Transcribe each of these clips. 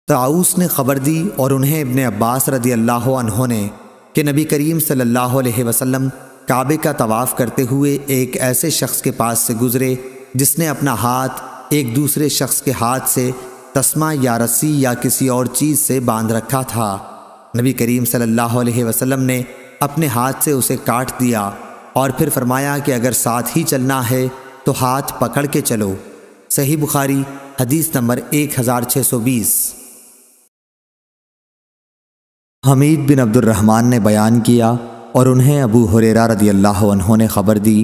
طاؤس نے خبر دی اور انہیں ابن عباس رضی اللہ عنہ نے کہ نبی کریم صلی اللہ علیہ وسلم کعبے کا طواف کرتے ہوئے ایک ایسے شخص کے پاس سے گزرے جس نے اپنا ہاتھ ایک دوسرے شخص کے ہاتھ سے تسمہ یا رسی یا کسی اور چیز سے باندھ رکھا تھا۔ نبی کریم صلی اللہ علیہ وسلم نے اپنے ہاتھ سے اسے کاٹ دیا اور پھر فرمایا کہ اگر ساتھ ہی چلنا ہے تو ہاتھ پکڑ کے چلو۔ صحیح بخاری حدیث نمبر 1620۔ حمید بن عبد الرحمن نے بیان کیا اور انہیں ابو ہریرہ رضی اللہ عنہ نے خبر دی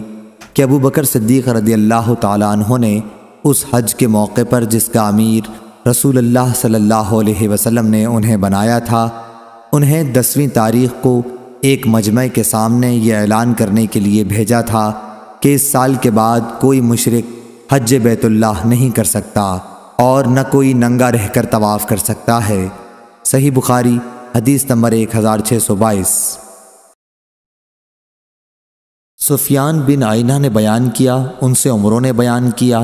کہ ابو بکر صدیق رضی اللہ تعالی عنہ نے اس حج کے موقع پر جس کا امیر رسول اللہ صلی اللہ علیہ وسلم نے انہیں بنایا تھا، انہیں 10ویں تاریخ کو ایک مجمع کے سامنے یہ اعلان کرنے کے لیے بھیجا تھا کہ اس سال کے بعد کوئی مشرک حج بیت اللہ نہیں کر سکتا اور نہ کوئی ننگا رہ کر طواف کر سکتا ہے۔ صحیح بخاری حدیث نمبر 1622۔ سفیان بن عینہ نے بیان کیا، ان سے عمرو نے بیان کیا،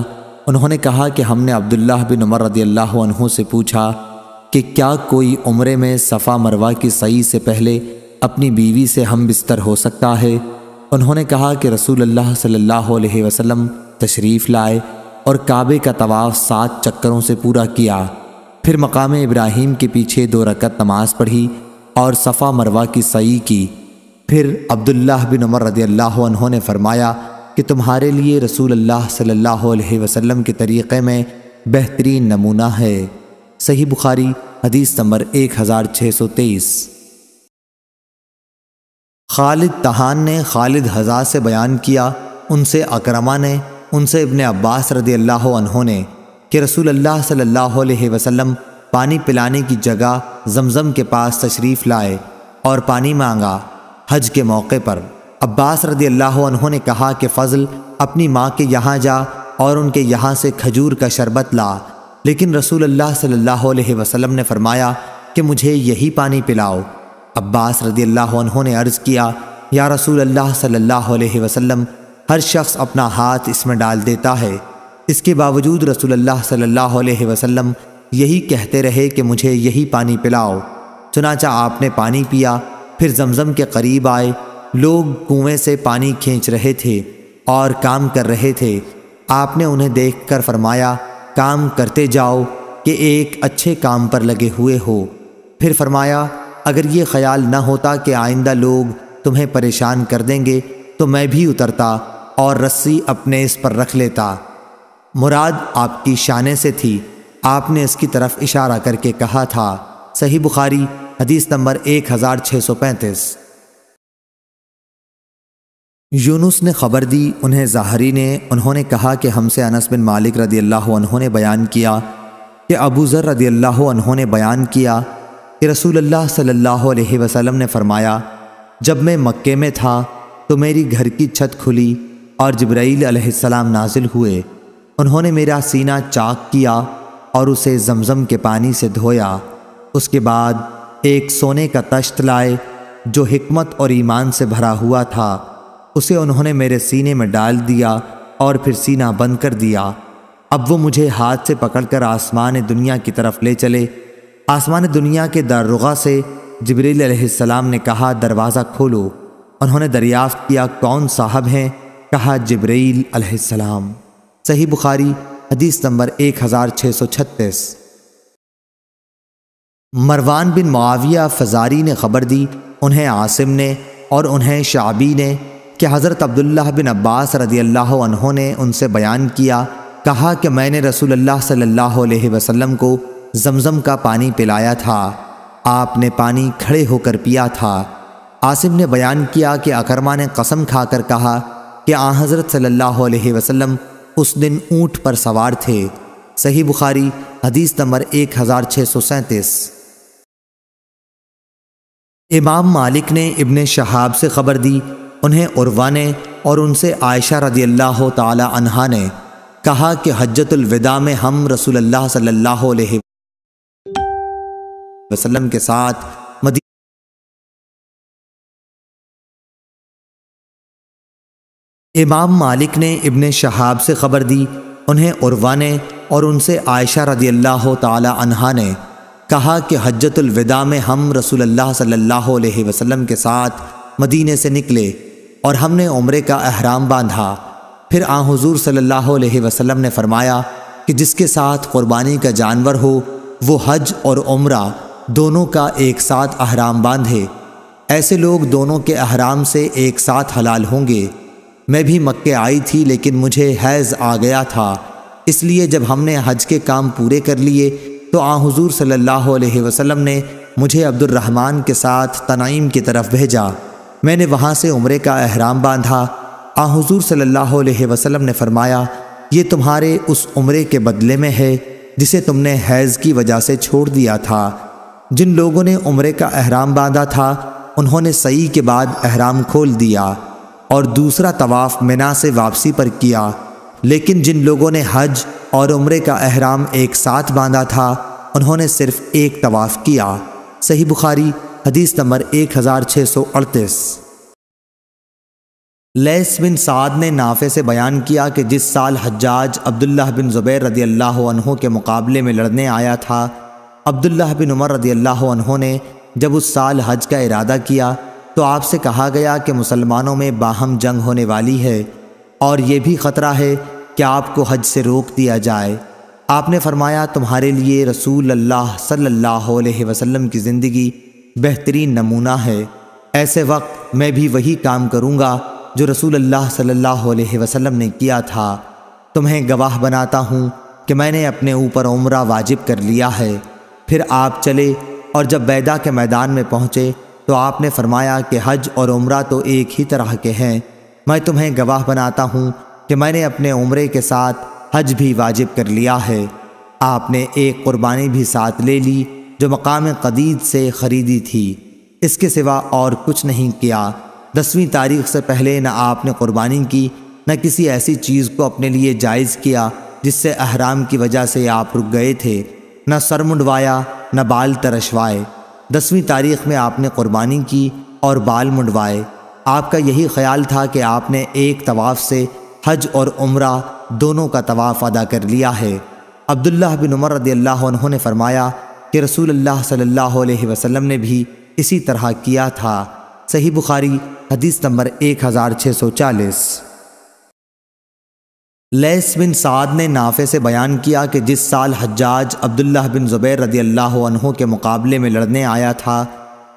انہوں نے کہا کہ ہم نے عبداللہ بن عمر رضی اللہ عنہ سے پوچھا کہ کیا کوئی عمرے میں صفا مروہ کی سعی سے پہلے اپنی بیوی سے ہم بستر ہو سکتا ہے؟ انہوں نے کہا کہ رسول اللہ صلی اللہ علیہ وسلم تشریف لائے اور کعبے کا طواف 7 چکروں سے پورا کیا، پھر مقام ابراہیم کے پیچھے 2 رکعت نماز پڑھی اور صفا مروہ کی سعی کی۔ پھر عبداللہ بن عمر رضی اللہ عنہ نے فرمایا کہ تمہارے لیے رسول اللہ صلی اللہ علیہ وسلم کے طریقے میں بہترین نمونہ ہے۔ صحیح بخاری حدیث نمبر 1623۔ خالد طحان نے خالد حذا سے بیان کیا، ان سے اکرمہ نے، ان سے ابن عباس رضی اللہ عنہ نے کہ رسول اللہ صلی اللہ علیہ وسلم پانی پلانے کی جگہ زمزم کے پاس تشریف لائے اور پانی مانگا حج کے موقع پر۔ عباس رضی اللہ عنہ نے کہا کہ فضل اپنی ماں کے یہاں جا اور ان کے یہاں سے کھجور کا شربت لا، لیکن رسول اللہ صلی اللہ علیہ وسلم نے فرمایا کہ مجھے یہی پانی پلاؤ۔ عباس رضی اللہ عنہ نے عرض کیا، یا رسول اللہ صلی اللہ علیہ وسلم، ہر شخص اپنا ہاتھ اس میں ڈال دیتا ہے، اس کے باوجود رسول اللہ صلی اللہ علیہ وسلم یہی کہتے رہے کہ مجھے یہی پانی پلاؤ۔ چنانچہ آپ نے پانی پیا، پھر زمزم کے قریب آئے، لوگ کنویں سے پانی کھینچ رہے تھے اور کام کر رہے تھے۔ آپ نے انہیں دیکھ کر فرمایا، کام کرتے جاؤ کہ ایک اچھے کام پر لگے ہوئے ہو۔ پھر فرمایا، اگر یہ خیال نہ ہوتا کہ آئندہ لوگ تمہیں پریشان کر دیں گے تو میں بھی اترتا اور رسی اپنے اس پر رکھ لیتا۔ مراد آپ کی شانے سے تھی، آپ نے اس کی طرف اشارہ کر کے کہا تھا۔ صحیح بخاری حدیث نمبر 1635۔ یونس نے خبر دی، انہیں ظاہری نے، انہوں نے کہا کہ ہم سے انس بن مالک رضی اللہ عنہ نے بیان کیا کہ ابو ذر رضی اللہ عنہ نے بیان کیا کہ رسول اللہ صلی اللہ علیہ وسلم نے فرمایا، جب میں مکے میں تھا تو میری گھر کی چھت کھلی اور جبرائیل علیہ السلام نازل ہوئے، انہوں نے میرا سینہ چاک کیا اور اسے زمزم کے پانی سے دھویا۔ اس کے بعد ایک سونے کا تشت لائے جو حکمت اور ایمان سے بھرا ہوا تھا، اسے انہوں نے میرے سینے میں ڈال دیا اور پھر سینہ بند کر دیا۔ اب وہ مجھے ہاتھ سے پکڑ کر آسمان دنیا کی طرف لے چلے۔ آسمان دنیا کے دارغہ سے جبریل علیہ السلام نے کہا، دروازہ کھولو۔ انہوں نے دریافت کیا، کون صاحب ہیں؟ کہا، جبریل علیہ السلام۔ صحیح بخاری حدیث نمبر 1636۔ مروان بن معاویہ فزاری نے خبر دی، انہیں عاصم نے اور انہیں شعبی نے کہ حضرت عبداللہ بن عباس رضی اللہ عنہ نے ان سے بیان کیا، کہا کہ میں نے رسول اللہ صلی اللہ علیہ وسلم کو زمزم کا پانی پلایا تھا، آپ نے پانی کھڑے ہو کر پیا تھا۔ عاصم نے بیان کیا کہ اکرمہ نے قسم کھا کر کہا کہ آن حضرت صلی اللہ علیہ وسلم اس دن اونٹ پر سوار تھے۔ صحیح بخاری حدیث نمبر 1637۔ امام مالک نے ابن شہاب سے خبر دی، انہیں عروہ نے اور ان سے عائشہ رضی اللہ تعالی عنہا نے کہا کہ حجۃ الوداع میں ہم رسول اللہ صلی اللہ علیہ وسلم کے ساتھ امام مالک نے ابن شہاب سے خبر دی، انہیں عروہ نے اور ان سے عائشہ رضی اللہ تعالی عنہا نے کہا کہ حجۃ الوداع میں ہم رسول اللہ صلی اللہ علیہ وسلم کے ساتھ مدینے سے نکلے اور ہم نے عمرے کا احرام باندھا۔ پھر آن حضور صلی اللہ علیہ وسلم نے فرمایا کہ جس کے ساتھ قربانی کا جانور ہو وہ حج اور عمرہ دونوں کا ایک ساتھ احرام باندھے، ایسے لوگ دونوں کے احرام سے ایک ساتھ حلال ہوں گے۔ میں بھی مکے آئی تھی لیکن مجھے حیض آ گیا تھا، اس لیے جب ہم نے حج کے کام پورے کر لیے تو آن حضور صلی اللہ علیہ وسلم نے مجھے عبد الرحمن کے ساتھ تنعیم کی طرف بھیجا۔ میں نے وہاں سے عمرے کا احرام باندھا۔ آن حضور صلی اللہ علیہ وسلم نے فرمایا یہ تمہارے اس عمرے کے بدلے میں ہے جسے تم نے حیض کی وجہ سے چھوڑ دیا تھا۔ جن لوگوں نے عمرے کا احرام باندھا تھا انہوں نے سعی کے بعد احرام کھول دیا اور دوسرا طواف منا سے واپسی پر کیا، لیکن جن لوگوں نے حج اور عمرے کا احرام ایک ساتھ باندھا تھا انہوں نے صرف ایک طواف کیا۔ صحیح بخاری حدیث نمبر 1638۔ لیث بن سعد نے نافع سے بیان کیا کہ جس سال حجاج عبداللہ بن زبیر رضی اللہ عنہ کے مقابلے میں لڑنے آیا تھا، عبداللہ بن عمر رضی اللہ عنہ نے جب اس سال حج کا ارادہ کیا تو آپ سے کہا گیا کہ مسلمانوں میں باہم جنگ ہونے والی ہے اور یہ بھی خطرہ ہے کہ آپ کو حج سے روک دیا جائے۔ آپ نے فرمایا تمہارے لیے رسول اللہ صلی اللہ علیہ وسلم کی زندگی بہترین نمونہ ہے، ایسے وقت میں بھی وہی کام کروں گا جو رسول اللہ صلی اللہ علیہ وسلم نے کیا تھا۔ تمہیں گواہ بناتا ہوں کہ میں نے اپنے اوپر عمرہ واجب کر لیا ہے۔ پھر آپ چلے اور جب بیدہ کے میدان میں پہنچے تو آپ نے فرمایا کہ حج اور عمرہ تو ایک ہی طرح کے ہیں، میں تمہیں گواہ بناتا ہوں کہ میں نے اپنے عمرے کے ساتھ حج بھی واجب کر لیا ہے۔ آپ نے ایک قربانی بھی ساتھ لے لی جو مقام قدید سے خریدی تھی، اس کے سوا اور کچھ نہیں کیا۔ 10ویں تاریخ سے پہلے نہ آپ نے قربانی کی نہ کسی ایسی چیز کو اپنے لیے جائز کیا جس سے احرام کی وجہ سے آپ رک گئے تھے، نہ سر منڈوایا نہ بال ترشوائے۔ 10ویں تاریخ میں آپ نے قربانی کی اور بال منڈوائے۔ آپ کا یہی خیال تھا کہ آپ نے ایک طواف سے حج اور عمرہ دونوں کا طواف ادا کر لیا ہے۔ عبداللہ بن عمر رضی اللہ عنہ نے فرمایا کہ رسول اللہ صلی اللہ علیہ وسلم نے بھی اسی طرح کیا تھا۔ صحیح بخاری حدیث نمبر 1640۔ لیث بن سعد نے نافع سے بیان کیا کہ جس سال حجاج عبداللہ بن زبیر رضی اللہ عنہ کے مقابلے میں لڑنے آیا تھا،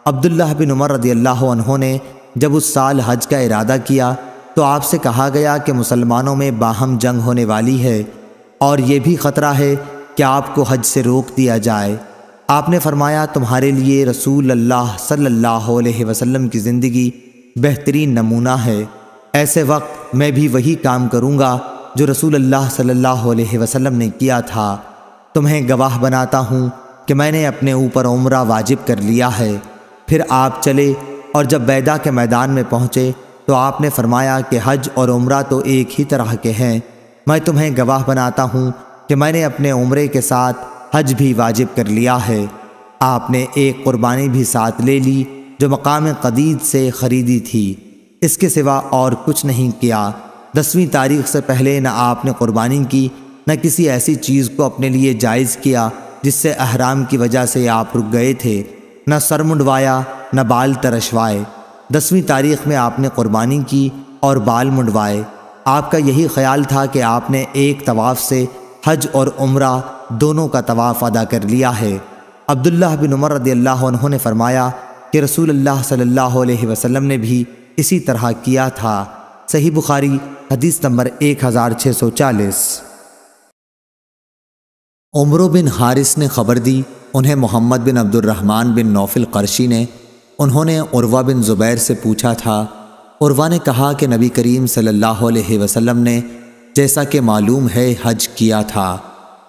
عبداللہ بن عمر رضی اللہ عنہ نے جب اس سال حج کا ارادہ کیا تو آپ سے کہا گیا کہ مسلمانوں میں باہم جنگ ہونے والی ہے اور یہ بھی خطرہ ہے کہ آپ کو حج سے روک دیا جائے۔ آپ نے فرمایا تمہارے لیے رسول اللہ صلی اللہ علیہ وسلم کی زندگی بہترین نمونہ ہے، ایسے وقت میں بھی وہی کام کروں گا جو رسول اللہ صلی اللہ علیہ وسلم نے کیا تھا۔ تمہیں گواہ بناتا ہوں کہ میں نے اپنے اوپر عمرہ واجب کر لیا ہے۔ پھر آپ چلے اور جب بیدہ کے میدان میں پہنچے تو آپ نے فرمایا کہ حج اور عمرہ تو ایک ہی طرح کے ہیں، میں تمہیں گواہ بناتا ہوں کہ میں نے اپنے عمرے کے ساتھ حج بھی واجب کر لیا ہے۔ آپ نے ایک قربانی بھی ساتھ لے لی جو مقام قدید سے خریدی تھی، اس کے سوا اور کچھ نہیں کیا۔ 10ویں تاریخ سے پہلے نہ آپ نے قربانی کی نہ کسی ایسی چیز کو اپنے لیے جائز کیا جس سے احرام کی وجہ سے آپ رک گئے تھے، نہ سر منڈوایا نہ بال ترشوائے۔ 10ویں تاریخ میں آپ نے قربانی کی اور بال منڈوائے۔ آپ کا یہی خیال تھا کہ آپ نے ایک طواف سے حج اور عمرہ دونوں کا طواف ادا کر لیا ہے۔ عبداللہ بن عمر رضی اللہ عنہ نے فرمایا کہ رسول اللہ صلی اللہ علیہ وسلم نے بھی اسی طرح کیا تھا۔ صحیح بخاری حدیث نمبر 1640۔ عمرو بن حارث نے خبر دی، انہیں محمد بن عبد الرحمن بن نوفل قرشی نے، انہوں نے عروہ بن زبیر سے پوچھا تھا۔ عروہ نے کہا کہ نبی کریم صلی اللہ علیہ وسلم نے جیسا کہ معلوم ہے حج کیا تھا۔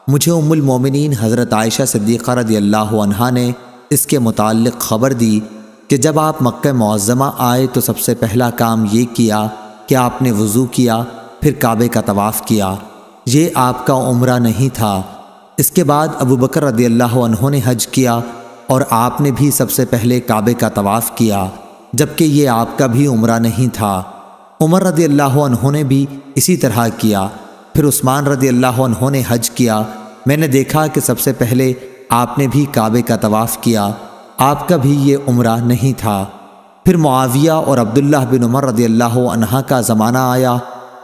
مجھے ام المومنین حضرت عائشہ صدیقہ رضی اللہ عنہا نے اس کے متعلق خبر دی کہ جب آپ مکہ معظمہ آئے تو سب سے پہلا کام یہ کیا کہ آپ نے وضو کیا، پھر کعبے کا طواف کیا۔ یہ آپ کا عمرہ نہیں تھا۔ اس کے بعد ابو بکر رضی اللہ عنہ نے حج کیا اور آپ نے بھی سب سے پہلے کعبے کا طواف کیا، جبکہ یہ آپ کا بھی عمرہ نہیں تھا۔ عمر رضی اللہ عنہ نے بھی اسی طرح کیا۔ پھر عثمان رضی اللہ عنہ نے حج کیا۔ میں نے دیکھا کہ سب سے پہلے آپ نے بھی کعبے کا طواف کیا، آپ کا بھی یہ عمرہ نہیں تھا۔ پھر معاویہ اور عبداللہ بن عمر رضی اللہ عنہ کا زمانہ آیا،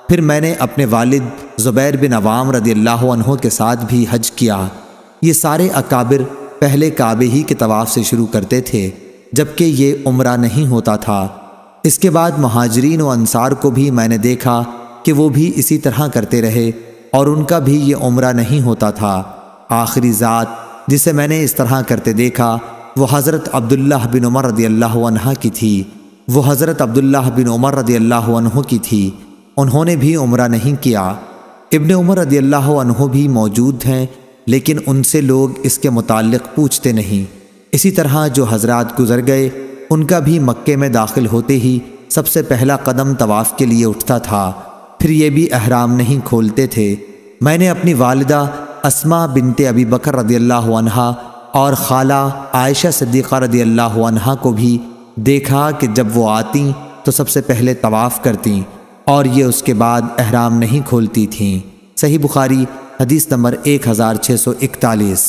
پھر میں نے اپنے والد زبیر بن عوام رضی اللہ عنہ کے ساتھ بھی حج کیا۔ یہ سارے اکابر پہلے کعبے ہی کے طواف سے شروع کرتے تھے، جبکہ یہ عمرہ نہیں ہوتا تھا۔ اس کے بعد مہاجرین و انصار کو بھی میں نے دیکھا کہ وہ بھی اسی طرح کرتے رہے اور ان کا بھی یہ عمرہ نہیں ہوتا تھا۔ آخری ذات جسے میں نے اس طرح کرتے دیکھا وہ حضرت عبداللہ بن عمر رضی اللہ عنہ کی تھی۔ وہ حضرت عبداللہ بن عمر رضی اللہ عنہ کی تھی، انہوں نے بھی عمرہ نہیں کیا۔ ابن عمر رضی اللہ عنہ بھی موجود ہیں، لیکن ان سے لوگ اس کے متعلق پوچھتے نہیں۔ اسی طرح جو حضرات گزر گئے ان کا بھی مکے میں داخل ہوتے ہی سب سے پہلا قدم طواف کے لیے اٹھتا تھا، پھر یہ بھی احرام نہیں کھولتے تھے۔ میں نے اپنی والدہ اسماء بنت ابی بکر رضی اللہ عنہا اور خالہ عائشہ صدیقہ رضی اللہ عنہا کو بھی دیکھا کہ جب وہ آتیں تو سب سے پہلے طواف کرتیں اور یہ اس کے بعد احرام نہیں کھولتی تھیں۔ صحیح بخاری حدیث نمبر 1641۔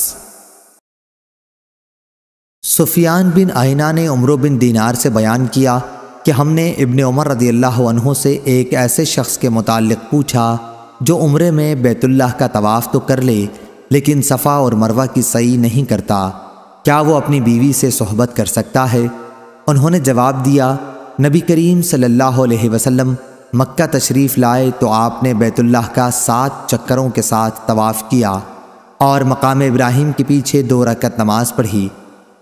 سفیان بن عیینہ نے عمرو بن دینار سے بیان کیا کہ ہم نے ابن عمر رضی اللہ عنہ سے ایک ایسے شخص کے متعلق پوچھا جو عمرے میں بیت اللہ کا طواف تو کر لے لیکن صفا اور مروہ کی سعی نہیں کرتا، کیا وہ اپنی بیوی سے صحبت کر سکتا ہے؟ انہوں نے جواب دیا، نبی کریم صلی اللہ علیہ وسلم مکہ تشریف لائے تو آپ نے بیت اللہ کا 7 چکروں کے ساتھ طواف کیا اور مقام ابراہیم کے پیچھے 2 رکعت نماز پڑھی،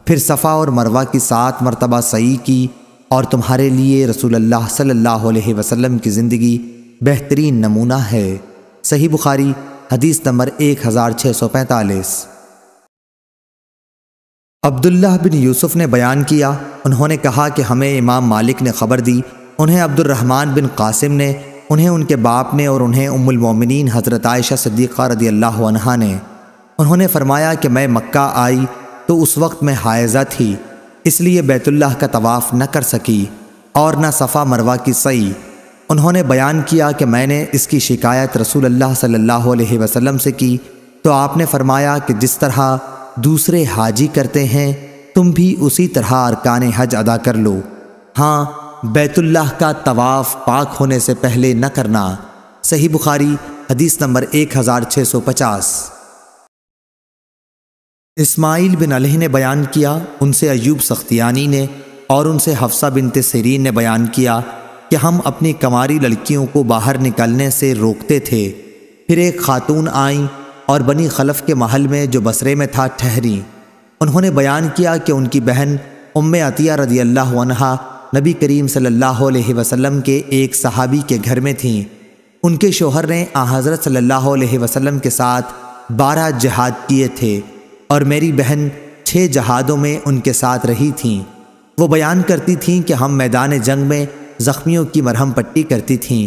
پھر صفا اور مروہ کی 7 مرتبہ سعی کی، اور تمہارے لیے رسول اللہ صلی اللہ علیہ وسلم کی زندگی بہترین نمونہ ہے۔ صحیح بخاری حدیث نمبر 1645۔ عبداللہ بن یوسف نے بیان کیا، انہوں نے کہا کہ ہمیں امام مالک نے خبر دی، انہیں عبد الرحمن بن قاسم نے، انہیں ان کے باپ نے اور انہیں ام المومنین حضرت عائشہ صدیقہ رضی اللہ عنہا نے، انہوں نے فرمایا کہ میں مکہ آئی تو اس وقت میں حائضہ تھی، اس لیے بیت اللہ کا طواف نہ کر سکی اور نہ صفا مروہ کی سعی۔ انہوں نے بیان کیا کہ میں نے اس کی شکایت رسول اللہ صلی اللہ علیہ وسلم سے کی تو آپ نے فرمایا کہ جس طرح دوسرے حاجی کرتے ہیں تم بھی اسی طرح ارکان حج ادا کر لو، ہاں بیت اللہ کا طواف پاک ہونے سے پہلے نہ کرنا۔ صحیح بخاری حدیث نمبر 1650۔ اسماعیل بن علیہ نے بیان کیا، ان سے ایوب سختیانی نے اور ان سے حفصہ بنت سیرین نے بیان کیا کہ ہم اپنی کنواری لڑکیوں کو باہر نکلنے سے روکتے تھے، پھر ایک خاتون آئیں اور بنی خلف کے محل میں جو بصرے میں تھا ٹھہریں۔ انہوں نے بیان کیا کہ ان کی بہن ام عطیہ رضی اللہ عنہا نبی کریم صلی اللہ علیہ وسلم کے ایک صحابی کے گھر میں تھیں، ان کے شوہر نے حضرت صلی اللہ علیہ وسلم کے ساتھ 12 جہاد کیے تھے اور میری بہن 6 جہادوں میں ان کے ساتھ رہی تھیں۔ وہ بیان کرتی تھیں کہ ہم میدان جنگ میں زخمیوں کی مرہم پٹی کرتی تھیں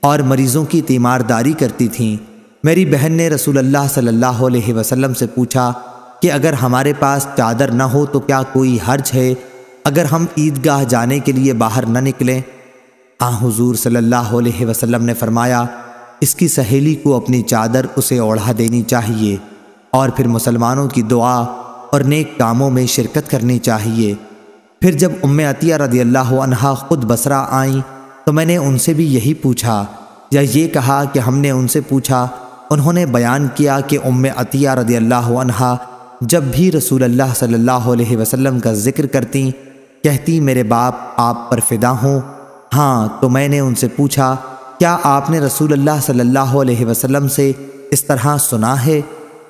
اور مریضوں کی تیمارداری کرتی تھیں۔ میری بہن نے رسول اللہ صلی اللہ علیہ وسلم سے پوچھا کہ اگر ہمارے پاس چادر نہ ہو تو کیا کوئی حرج ہے اگر ہم عیدگاہ جانے کے لیے باہر نہ نکلیں؟ حضور صلی اللہ علیہ وسلم نے فرمایا، اس کی سہیلی کو اپنی چادر اسے اوڑھا دینی چاہیے اور پھر مسلمانوں کی دعا اور نیک کاموں میں شرکت کرنی چاہیے۔ پھر جب ام عطیہ رضی اللہ عنہا خود بصرہ آئیں تو میں نے ان سے بھی یہی پوچھا یا یہ کہا کہ ہم نے ان سے پوچھا۔ انہوں نے بیان کیا کہ ام عطیہ رضی اللہ عنہا جب بھی رسول اللہ صلی اللہ علیہ وسلم کا ذکر کرتیں کہتی میرے باپ آپ پر فدا ہوں۔ ہاں تو میں نے ان سے پوچھا کیا آپ نے رسول اللہ صلی اللہ علیہ وسلم سے اس طرح سنا ہے؟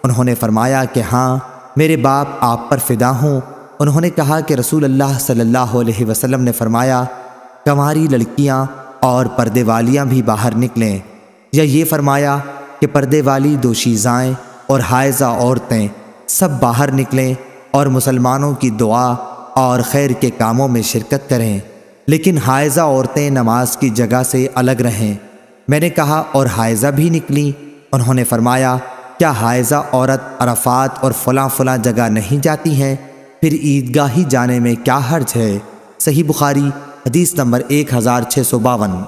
انہوں نے فرمایا کہ ہاں میرے باپ آپ پر فدا ہوں۔ انہوں نے کہا کہ رسول اللہ صلی اللہ علیہ وسلم نے فرمایا کنواری لڑکیاں اور پردے والیاں بھی باہر نکلیں، یا یہ فرمایا کہ پردے والی دوشیزائیں اور حائضہ عورتیں سب باہر نکلیں اور مسلمانوں کی دعا اور خیر کے کاموں میں شرکت کریں، لیکن حائضہ عورتیں نماز کی جگہ سے الگ رہیں۔ میں نے کہا اور حائضہ بھی نکلیں؟ انہوں نے فرمایا کیا حائضہ عورت عرفات اور فلاں فلاں جگہ نہیں جاتی ہیں؟ پھر عیدگاہ ہی جانے میں کیا حرج ہے؟ صحیح بخاری حدیث نمبر 1652۔